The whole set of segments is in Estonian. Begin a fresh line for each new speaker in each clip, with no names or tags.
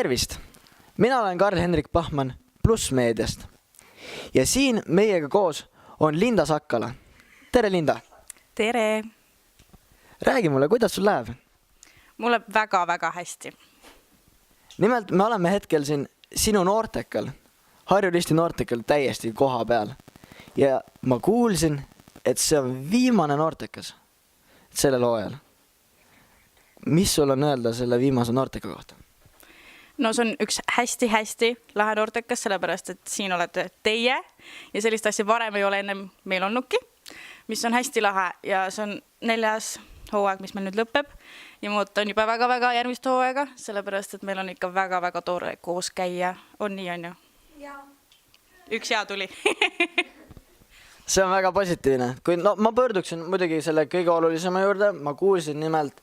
Tervist! Mina olen Karl-Henrik Pahman Plussmeediast ja siin meiega koos on Linda Sakkala. Tere, Linda!
Tere!
Räägi mulle, kuidas sul läheb?
Mulle väga-väga hästi.
Nimelt me oleme hetkel siin sinu noortekal, Harju Risti noortekal täiesti koha peal. Ja ma kuulsin, et see on viimane noortekas sellel hooajal. Mis sul on öelda selle viimase noorteka kohta?
No see on üks hästi-hästi lahe noortekas, sellepärast, et siin olete teie ja sellist asja varem ei ole ennem meil olnudki, mis on hästi lahe ja see on 4. hooaeg, mis meil nüüd lõpeb ja ma ootan juba väga-väga järgmist hooaega, sellepärast, et meil on ikka väga-väga tore koos käia. On nii, on ju? Jaa. Üks jaa tuli.
See on väga positiivne. Ma pöörduksin muidugi selle kõige olulisema juurde. Ma kuulsin nimelt,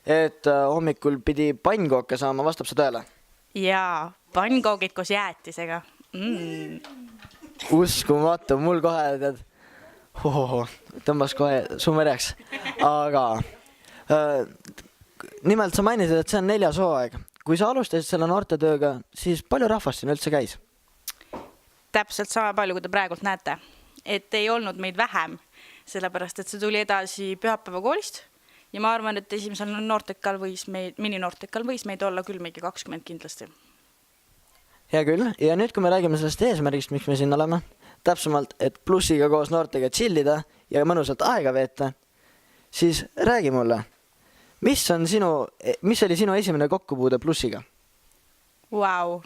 et hommikul pidi pannkooke saama. Vastab see tõele?
Jaa, pannkoogid koos jäätisega.
Uskumatu, mul kohe tõmbas kohe summerjaks. Aga nimelt sa mainisid, et see on 4. hooaeg. Kui sa alustasid selle noortetööga, siis palju rahvast siin üldse käis?
Täpselt sama palju, kui te praegult näete. Et ei olnud meid vähem, sellepärast, et see tuli edasi Pühapäeva koolist. Ja ma arvan, et esimesel mininoortekal võis meid olla küll mingi 20 kindlasti.
Hea küll. Ja nüüd, kui me räägime sellest eesmärgist, miks me siin oleme, täpsemalt, et plussiga koos noortega chillida ja mõnusalt aega veeta, siis räägi mulle, mis oli sinu esimene kokkupuude plussiga?
Vau.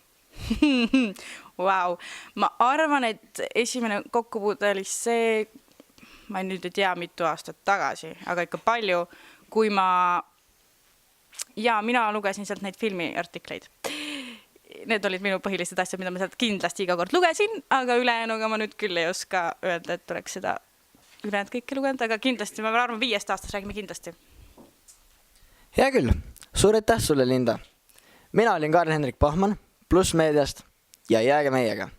Vau. Ma arvan, et esimene kokkupuude oli see, ma nüüd ei tea mitu aastat tagasi, aga ikka palju, kui mina lugesin sealt neid filmiartikleid. Need olid minu põhilised asjad, mida ma sealt kindlasti iga kord lugesin, aga ülejäänuga ma nüüd küll ei oska öelda, et oleks seda ülejäänud kõike lugenud, aga kindlasti, ma arvan, 5 aastas räägime kindlasti.
Hea küll. Suur aitäh sulle, Linda. Mina olin Karl-Henrik Pahman Plussmeediast ja jääge meiega.